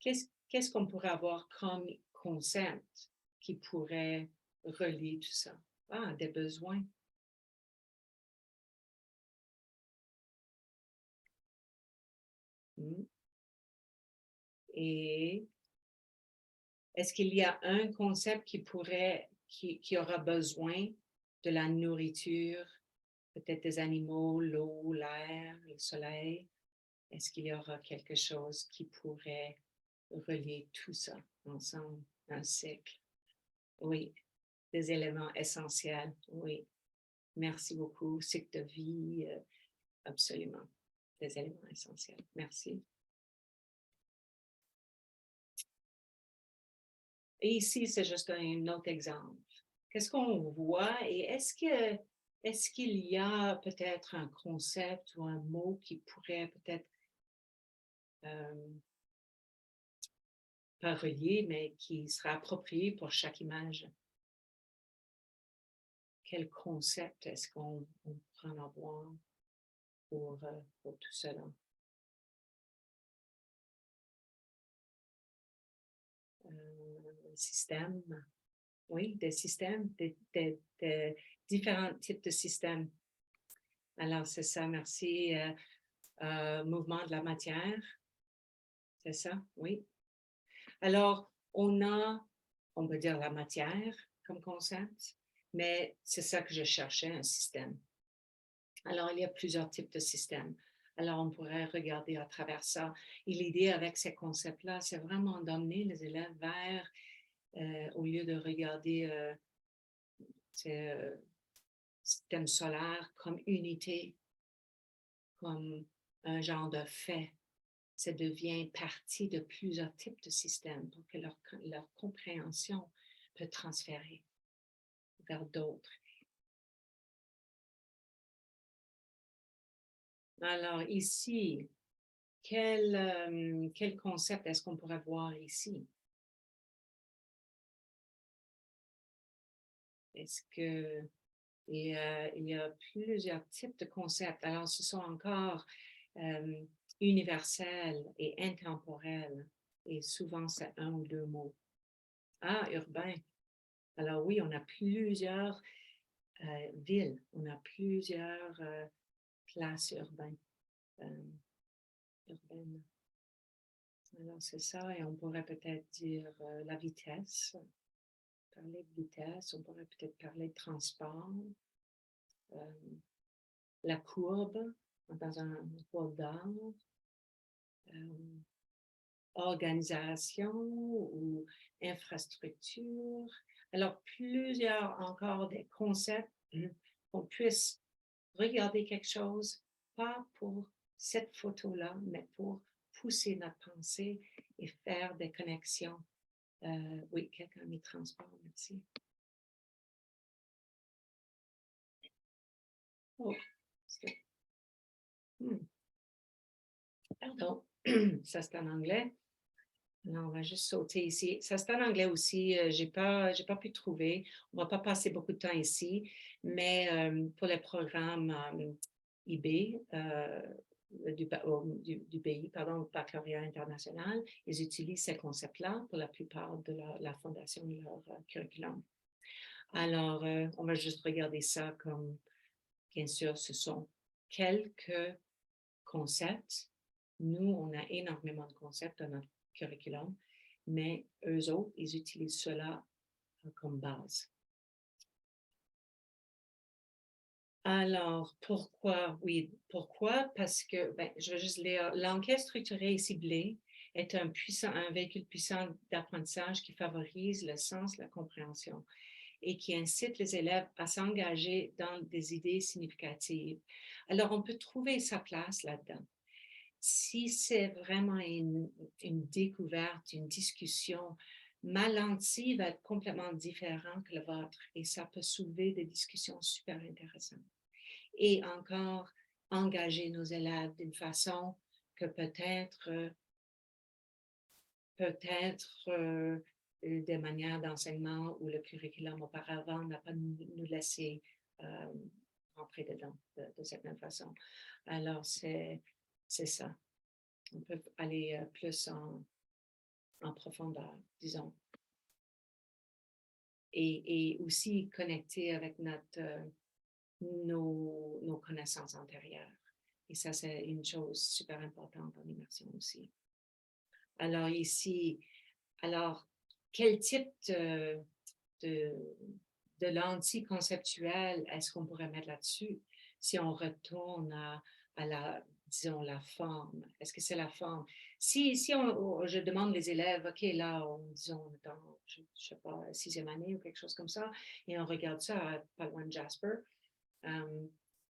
qu'est-ce qu'on pourrait avoir comme concept qui pourrait relier tout ça? Ah, des besoins. Et est-ce qu'il y a un concept qui aura besoin de la nourriture, peut-être des animaux, l'eau, l'air, le soleil? Est-ce qu'il y aura quelque chose qui pourrait relier tout ça ensemble, un cycle? Oui, des éléments essentiels, oui. Merci beaucoup. Cycle de vie, absolument. Des éléments essentiels. Merci. Et ici, c'est juste un autre exemple. Qu'est-ce qu'on voit et est-ce qu'il y a peut-être un concept ou un mot qui pourrait peut-être pas relié, mais qui sera approprié pour chaque image? Quel concept est-ce qu'on pourrait en avoir pour tout cela? Système, oui, des systèmes, des différents types de systèmes. Alors, c'est ça, merci. Mouvement de la matière, c'est ça, oui. Alors, on peut dire la matière comme concept, mais c'est ça que je cherchais, un système. Alors, il y a plusieurs types de systèmes. Alors, on pourrait regarder à travers ça. Et l'idée avec ces concepts-là, c'est vraiment d'emmener les élèves vers, au lieu de regarder système solaire comme unité, comme un genre de fait. Ça devient partie de plusieurs types de systèmes pour que leur compréhension peut transférer vers d'autres. Alors ici, quel concept est-ce qu'on pourrait voir ici? Est-ce que il y a plusieurs types de concepts. Alors, ce sont encore universels et intemporels. Et souvent, c'est un ou deux mots. Ah, urbain. Alors oui, on a plusieurs villes, on a plusieurs classes urbaines. Alors c'est ça, et on pourrait peut-être dire la vitesse, parler de vitesse, on pourrait peut-être parler de transport, la courbe, dans un courbe d'art, organisation ou infrastructure. Alors, plusieurs encore des concepts qu'on puisse regarder quelque chose, pas pour cette photo-là, mais pour pousser notre pensée et faire des connexions. Oui, quelqu'un m'y transporte, merci. Oh, pardon, ça c'est en anglais. Non, on va juste sauter ici. Ça, c'est en anglais aussi. J'ai pas pu trouver. On va pas passer beaucoup de temps ici, mais pour les programmes IB, du pays, pardon, au baccalauréat international, ils utilisent ces concepts-là pour la plupart de la fondation de leur curriculum. Alors, on va juste regarder ça comme, bien sûr, ce sont quelques concepts. Nous, on a énormément de concepts dans notre curriculum, mais eux autres, ils utilisent cela comme base. Alors, pourquoi? Oui, pourquoi? Parce que, je vais juste lire. L'enquête structurée et ciblée est un véhicule puissant d'apprentissage qui favorise le sens, la compréhension et qui incite les élèves à s'engager dans des idées significatives. Alors, on peut trouver sa place là-dedans. Si c'est vraiment une découverte, une discussion, ma lentille va être complètement différente que le vôtre et ça peut soulever des discussions super intéressantes. Et encore, engager nos élèves d'une façon que peut-être des manières d'enseignement où le curriculum auparavant n'a pas nous laissé rentrer dedans de cette même façon. Alors, c'est ça. On peut aller plus en profondeur, disons. Et aussi connecter avec nos connaissances antérieures. Et ça, c'est une chose super importante en immersion aussi. Alors ici, quel type de lentille conceptuelle est-ce qu'on pourrait mettre là-dessus si on retourne à disons, la forme? Est-ce que c'est la forme? Si je demande les élèves, OK, là, disons, dans, je ne sais pas, 6e année ou quelque chose comme ça, et on regarde ça pas loin de Jasper,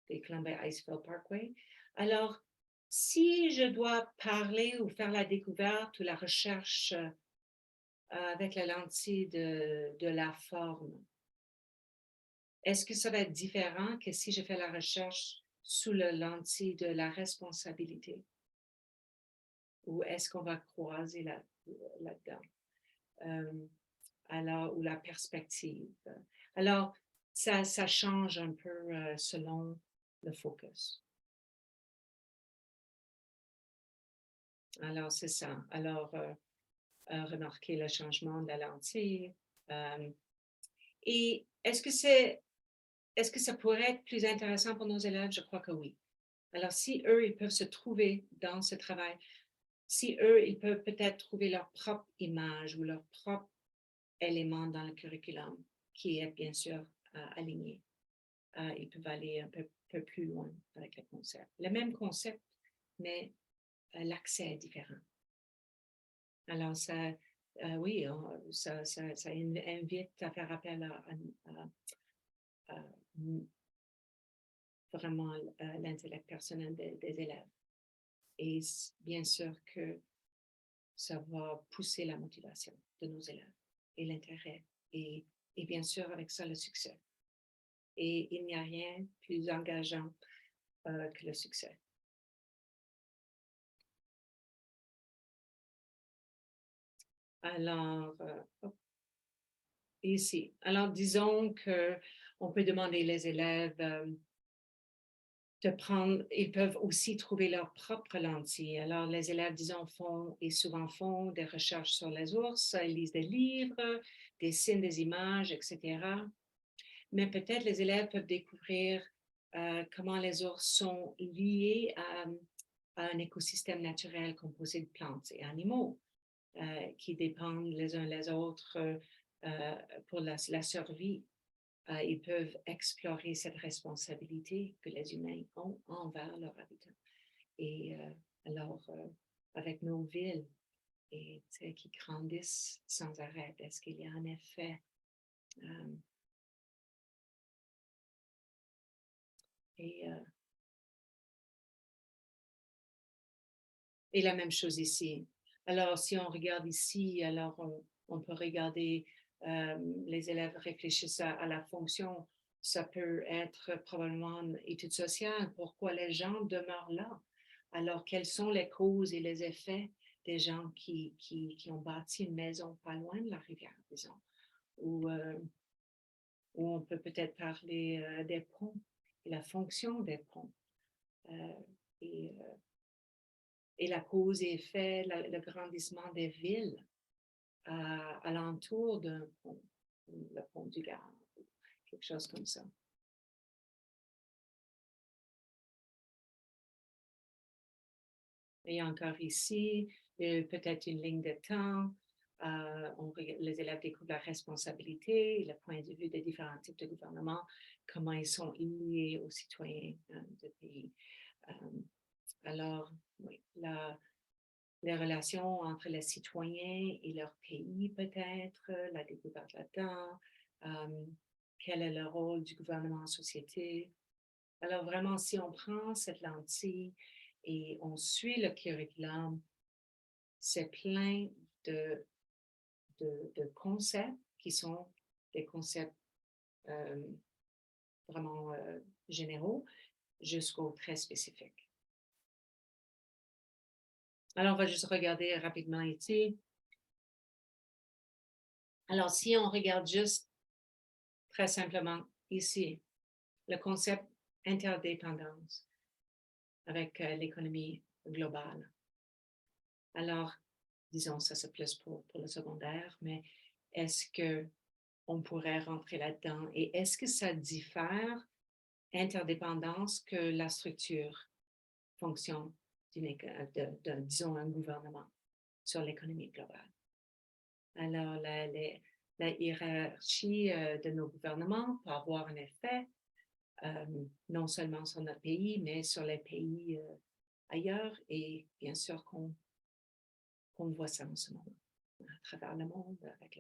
des Columbia Icefield Parkway. Alors, si je dois parler ou faire la découverte ou la recherche avec la lentille de la forme, est-ce que ça va être différent que si je fais la recherche sous la lentille de la responsabilité? Ou est-ce qu'on va croiser là-dedans? Alors, ou la perspective. Alors, ça change un peu selon le focus. Alors, c'est ça. Alors, remarquer le changement de la lentille. Et est-ce que ça pourrait être plus intéressant pour nos élèves? Je crois que oui. Alors, si eux, ils peuvent se trouver dans ce travail, si eux, ils peuvent peut-être trouver leur propre image ou leur propre élément dans le curriculum qui est bien sûr aligné, ils peuvent aller un peu plus loin avec le concept. Le même concept, mais l'accès est différent. Alors, ça, oui, ça invite à faire appel à vraiment l'intellect personnel des élèves. Et bien sûr que ça va pousser la motivation de nos élèves et l'intérêt et bien sûr avec ça le succès. Et il n'y a rien de plus engageant que le succès. Alors, ici, alors disons qu'on peut demander les élèves de prendre, ils peuvent aussi trouver leur propre lentille. Alors, les élèves, disons, souvent font des recherches sur les ours, ils lisent des livres, dessinent des images, etc. Mais peut-être les élèves peuvent découvrir comment les ours sont liés à un écosystème naturel composé de plantes et animaux qui dépendent les uns les autres pour la survie. Ils peuvent explorer cette responsabilité que les humains ont envers leur habitat. Et alors, avec nos villes qui grandissent sans arrêt, est-ce qu'il y a un effet et la même chose ici. Alors, si on regarde ici, alors on peut regarder, les élèves réfléchissent à la fonction. Ça peut être probablement une étude sociale. Pourquoi les gens demeurent là? Alors, quelles sont les causes et les effets des gens qui ont bâti une maison pas loin de la rivière, disons? Ou on peut peut-être parler des ponts et la fonction des ponts. Et et la cause et effet, le grandissement des villes alentour d'un pont, le pont du Gard, quelque chose comme ça. Et encore ici, peut-être une ligne de temps. Les élèves découvrent la responsabilité, le point de vue des différents types de gouvernements, comment ils sont liés aux citoyens du pays. Alors, oui, les relations entre les citoyens et leur pays, peut-être, la découverte là-dedans, quel est le rôle du gouvernement en société. Alors, vraiment, si on prend cette lentille et on suit le curriculum, c'est plein de, de concepts qui sont des concepts vraiment généraux jusqu'aux très spécifiques. Alors, on va juste regarder rapidement ici. Alors, si on regarde juste très simplement ici, le concept interdépendance avec l'économie globale. Alors, disons, ça c'est plus pour le secondaire, mais est-ce qu'on pourrait rentrer là-dedans et est-ce que ça diffère interdépendance que la structure fonction disons, un gouvernement sur l'économie globale? Alors, la hiérarchie de nos gouvernements peut avoir un effet non seulement sur notre pays, mais sur les pays ailleurs. Et bien sûr qu'on voit ça en ce moment à travers le monde avec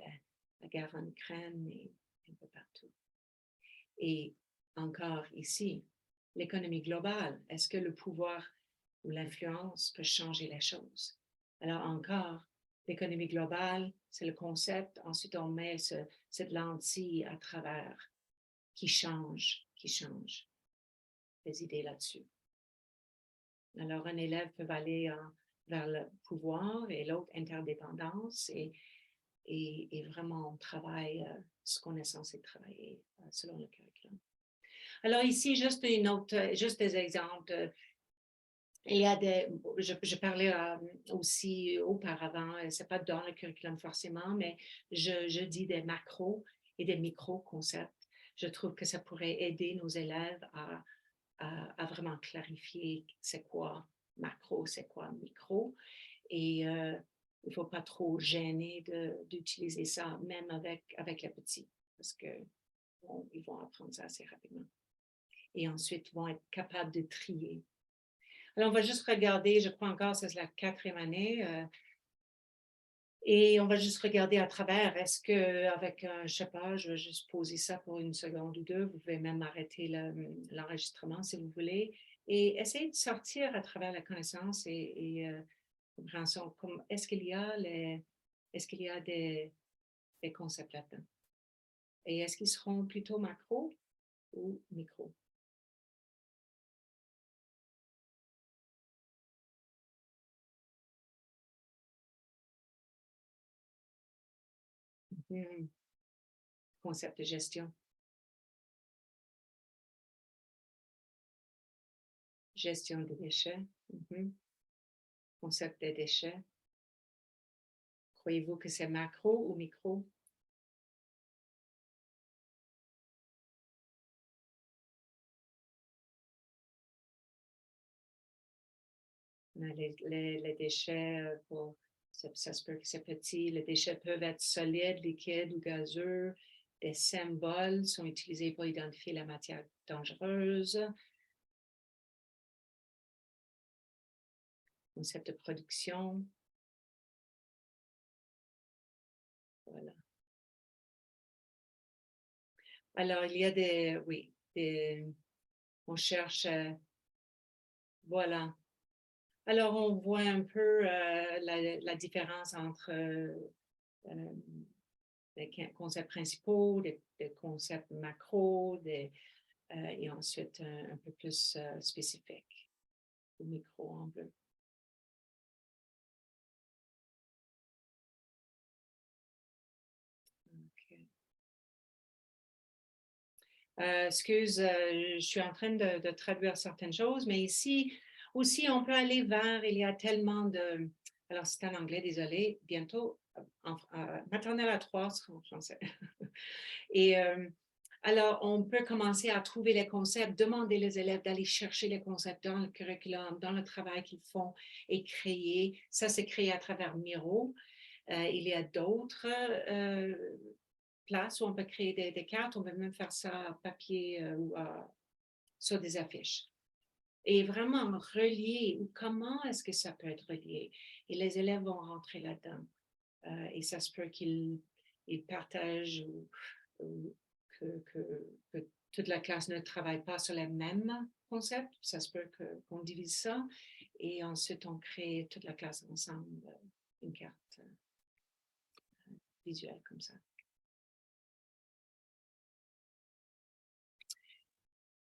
la guerre en Ukraine et un peu partout. Et encore ici, l'économie globale, est-ce que le pouvoir ou l'influence peut changer les choses? Alors encore, l'économie globale, c'est le concept. Ensuite, on met cette lentille à travers qui change les idées là-dessus. Alors, un élève peut aller vers le pouvoir et l'autre interdépendance et vraiment on travaille ce qu'on est censé travailler selon le curriculum. Alors ici, juste des exemples. Il y a je parlais aussi auparavant, ce n'est pas dans le curriculum forcément, mais je dis des macros et des micro-concepts. Je trouve que ça pourrait aider nos élèves à vraiment clarifier c'est quoi macro, c'est quoi micro. Et il ne faut pas trop gêner d'utiliser ça, même avec les petits, parce qu'ils vont apprendre ça assez rapidement. Et ensuite, vont être capables de trier. Alors, on va juste regarder, je crois encore, c'est la 4e année. Et on va juste regarder à travers. Est-ce qu'avec je ne sais pas, je vais juste poser ça pour une seconde ou deux. Vous pouvez même arrêter l'enregistrement si vous voulez. Et essayer de sortir à travers la connaissance et compréhension. Est-ce qu'il y a des concepts là-dedans? Et est-ce qu'ils seront plutôt macro ou micro? Concept de gestion. Gestion des déchets. Concept des déchets. Croyez-vous que c'est macro ou micro? Les déchets, ça se peut que c'est petit. Les déchets peuvent être solides, liquides ou gazeux. Des symboles sont utilisés pour identifier la matière dangereuse. Concept de production. Voilà. Alors, il y a on cherche, voilà. Alors, on voit un peu la différence entre les concepts principaux, des concepts macro, et ensuite un peu plus spécifiques, micro en bleu. Excuse, je suis en train de traduire certaines choses, mais ici, Aussi, on peut aller vers, il y a tellement de, alors c'est en anglais, désolé, bientôt, maternelle à 3, c'est en français. Et alors, on peut commencer à trouver les concepts, demander les élèves d'aller chercher les concepts dans le curriculum, dans le travail qu'ils font et créer. Ça, c'est créé à travers Miro. Il y a d'autres places où on peut créer des cartes. On peut même faire ça à papier ou sur des affiches. Et vraiment relier, ou comment est-ce que ça peut être relié? Et les élèves vont rentrer là-dedans. Et ça se peut qu'ils partagent ou que toute la classe ne travaille pas sur les mêmes concepts. Ça se peut qu'on divise ça et ensuite on crée toute la classe ensemble une carte visuelle comme ça.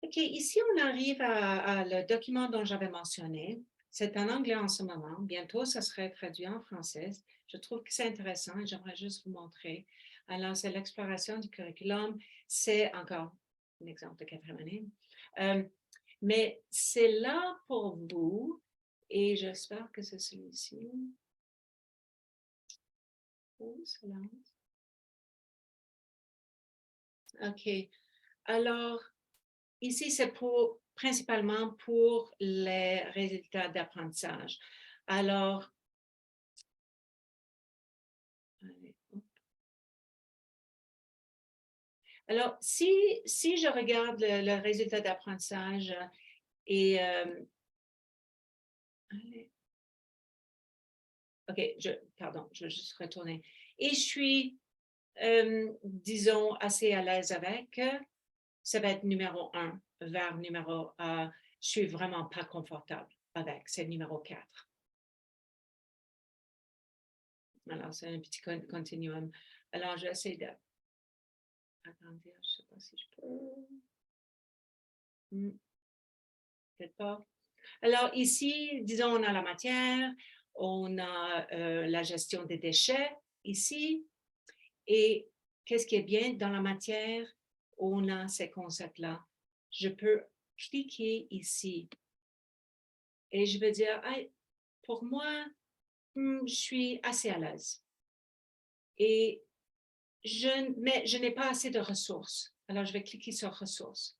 OK, ici on arrive à le document dont j'avais mentionné. C'est en anglais en ce moment. Bientôt, ça serait traduit en français. Je trouve que c'est intéressant et j'aimerais juste vous montrer. Alors, c'est l'exploration du curriculum. C'est encore un exemple de quatrième année. Mais c'est là pour vous et j'espère que c'est celui-ci. Oh, ça lance. OK. Alors, ici, c'est principalement pour les résultats d'apprentissage. Alors, si je regarde le résultat d'apprentissage et OK, pardon, je vais juste retourner. Et je suis, disons, assez à l'aise avec, ça va être numéro 1 vers numéro, je suis vraiment pas confortable avec, c'est numéro 4. Alors, c'est un petit continuum. Alors, j'essaie de agrandir, je ne sais pas si je peux. Peut-être pas. Alors, ici, disons, on a la matière, on a la gestion des déchets ici. Et qu'est-ce qui est bien dans la matière? On a ces concepts-là. Je peux cliquer ici et je vais dire, hey, pour moi, je suis assez à l'aise. Mais je n'ai pas assez de ressources. Alors, je vais cliquer sur ressources.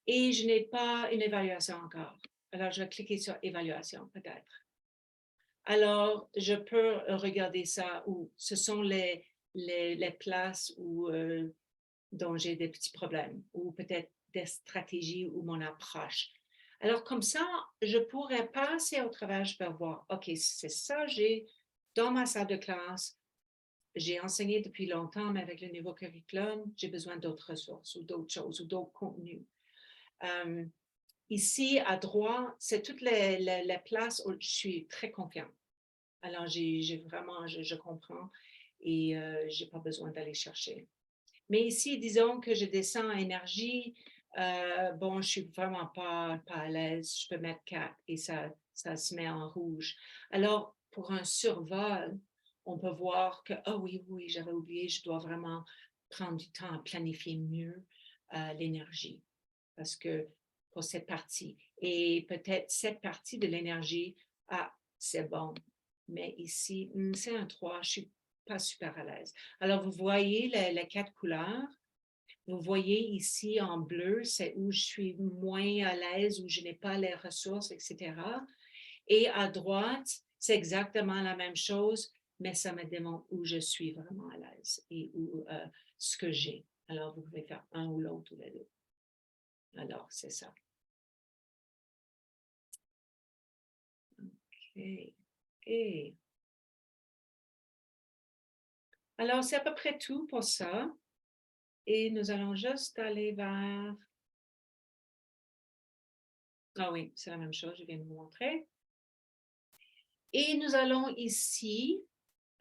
Et je n'ai pas une évaluation encore. Alors, je vais cliquer sur évaluation, peut-être. Alors, je peux regarder ça où ce sont les places où, dont j'ai des petits problèmes ou peut-être des stratégies ou mon approche. Alors, comme ça, je pourrais passer au travail, je peux voir, OK, c'est ça, j'ai dans ma salle de classe, j'ai enseigné depuis longtemps, mais avec le nouveau curriculum, j'ai besoin d'autres ressources ou d'autres choses ou d'autres contenus. Ici, à droite, c'est toutes les places où je suis très confiante. Alors, j'ai vraiment, je comprends et je n'ai pas besoin d'aller chercher. Mais ici, disons que je descends à énergie, bon, je ne suis vraiment pas à l'aise, je peux mettre 4 et ça se met en rouge. Alors, pour un survol, on peut voir que, ah oui, j'avais oublié, je dois vraiment prendre du temps à planifier mieux l'énergie parce que pour cette partie. Et peut-être cette partie de l'énergie, c'est bon. Mais ici, c'est un 3, je ne suis pas super à l'aise. Alors, vous voyez les 4 couleurs. Vous voyez ici en bleu, c'est où je suis moins à l'aise, où je n'ai pas les ressources, etc. Et à droite, c'est exactement la même chose, mais ça me demande où je suis vraiment à l'aise et où ce que j'ai. Alors, vous pouvez faire un ou l'autre ou les deux. Alors, c'est ça. OK. Et alors, c'est à peu près tout pour ça. Et nous allons juste aller vers... Ah oui, c'est la même chose, je viens de vous montrer. Et nous allons ici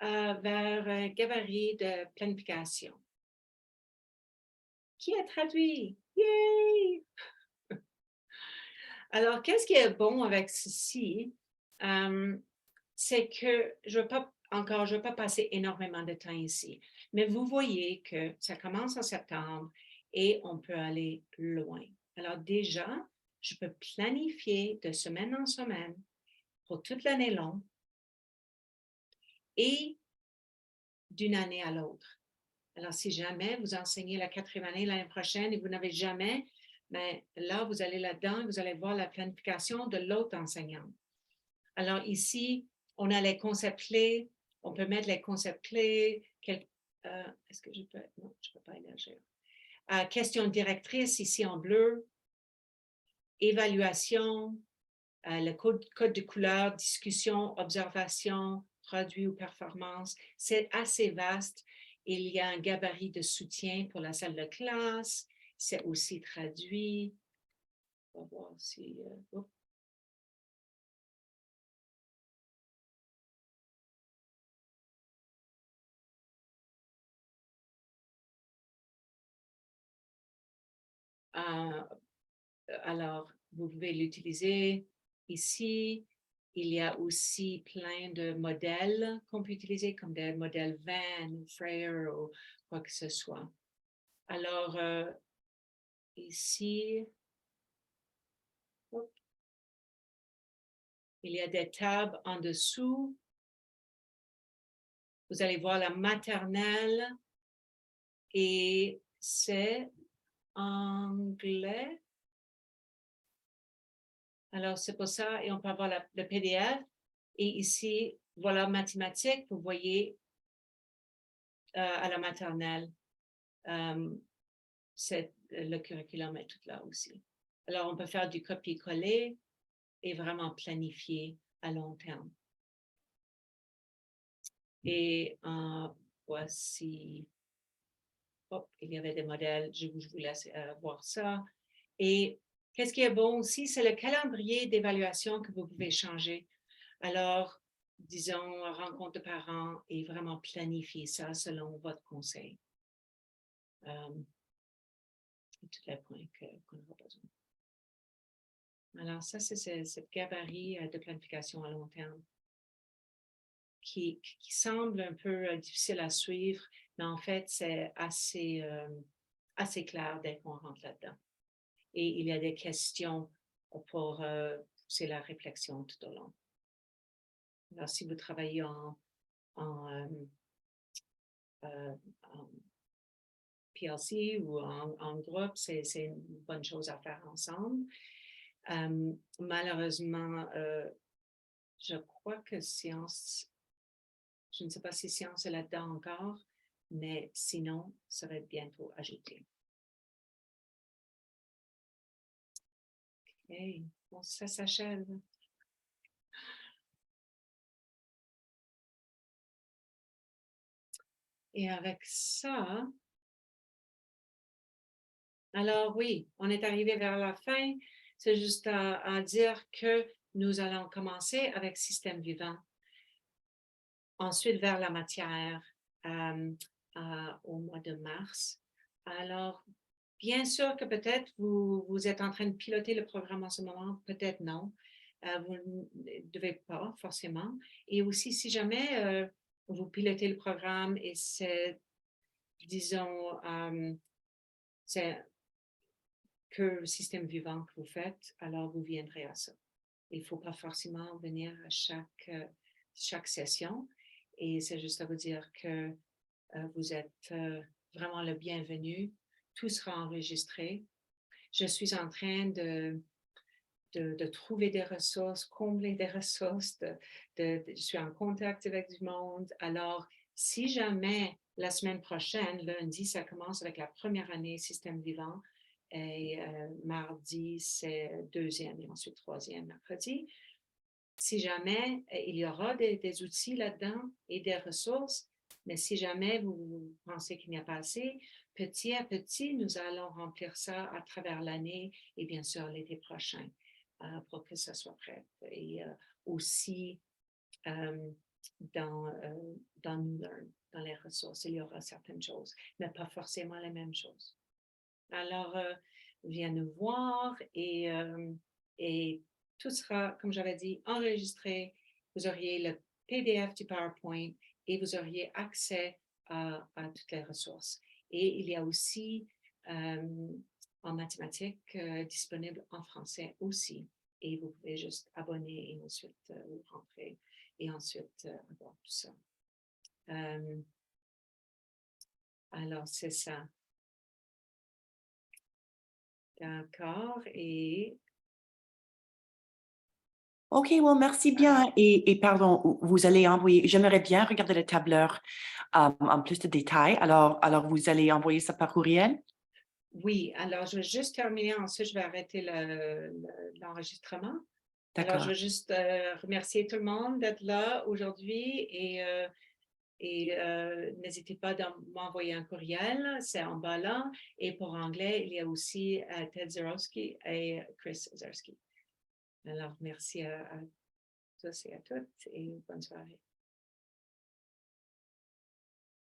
vers un gabarit de planification. Qui a traduit? Yay! Alors, qu'est-ce qui est bon avec ceci? C'est que je ne veux pas passer énormément de temps ici. Mais vous voyez que ça commence en septembre et on peut aller loin. Alors déjà, je peux planifier de semaine en semaine pour toute l'année longue et d'une année à l'autre. Alors, si jamais vous enseignez la 4e année l'année prochaine et vous n'avez jamais, bien, là, vous allez là-dedans, vous allez voir la planification de l'autre enseignant. Alors, ici, on a les concepts clés. On peut mettre les concepts clés. Est-ce que je peux? Non, je ne peux pas élargir. Question directrice, ici en bleu. Évaluation, le code de couleur, discussion, observation, produit ou performance. C'est assez vaste. Il y a un gabarit de soutien pour la salle de classe. C'est aussi traduit. On va voir si... alors, vous pouvez l'utiliser ici. Il y a aussi plein de modèles qu'on peut utiliser, comme des modèles Venn ou Freyr ou quoi que ce soit. Alors, ici, il y a des tabs en dessous. Vous allez voir la maternelle et c'est anglais. Alors, c'est pour ça, et on peut avoir le PDF. Et ici, voilà mathématiques, vous voyez à la maternelle. Le curriculum est tout là aussi. Alors, on peut faire du copier-coller et vraiment planifier à long terme. Et voici, il y avait des modèles, je vous laisse voir ça. Et qu'est-ce qui est bon aussi, c'est le calendrier d'évaluation que vous pouvez changer. Alors, disons, rencontre de parents et vraiment planifier ça selon votre conseil. Tous les points qu'on aura besoin. Alors, ça, c'est ce gabarit de planification à long terme qui semble un peu difficile à suivre, mais en fait, c'est assez clair dès qu'on rentre là-dedans. Et il y a des questions pour pousser la réflexion tout au long. Alors, si vous travaillez en PLC ou en groupe, c'est une bonne chose à faire ensemble. Malheureusement, je crois que science, je ne sais pas si science est là-dedans encore, mais sinon, ça va être bientôt ajouté. OK, bon, ça s'achève. Et avec ça, alors oui, on est arrivé vers la fin. C'est juste à dire que nous allons commencer avec système vivant. Ensuite, vers la matière au mois de mars. Alors, bien sûr que peut-être vous êtes en train de piloter le programme en ce moment, peut-être non. Vous ne devez pas forcément. Et aussi, si jamais vous pilotez le programme et c'est, disons, c'est que le système vivant que vous faites, alors vous viendrez à ça. Il ne faut pas forcément venir à chaque session. Et c'est juste à vous dire que vous êtes vraiment le bienvenu. Tout sera enregistré. Je suis en train de trouver des ressources, combler des ressources. Je suis en contact avec du monde. Alors, si jamais la semaine prochaine, lundi, ça commence avec la première année système vivant et mardi, c'est deuxième et ensuite troisième mercredi. Si jamais il y aura des outils là-dedans et des ressources, mais si jamais vous pensez qu'il n'y a pas assez, petit à petit, nous allons remplir ça à travers l'année et bien sûr l'été prochain pour que ça soit prêt. Et aussi dans NewLearn, dans les ressources, il y aura certaines choses, mais pas forcément les mêmes choses. Alors, viens nous voir et tout sera, comme j'avais dit, enregistré. Vous auriez le PDF du PowerPoint et vous auriez accès à toutes les ressources. Et il y a aussi en mathématiques disponible en français aussi. Et vous pouvez juste abonner et ensuite rentrer et ensuite avoir tout ça. Alors, c'est ça. D'accord. Et OK, well, merci bien. Et pardon, vous allez envoyer, j'aimerais bien regarder le tableur en plus de détails. Alors, vous allez envoyer ça par courriel? oui, alors je vais juste terminer, ensuite je vais arrêter l'enregistrement. Alors, je D'accord. veux juste remercier tout le monde d'être là aujourd'hui et n'hésitez pas à m'envoyer un courriel, c'est en bas là. Et pour anglais, il y a aussi Ted Zarowski et Chris Zarowski. Alors, merci à tous et à toutes et bonne soirée.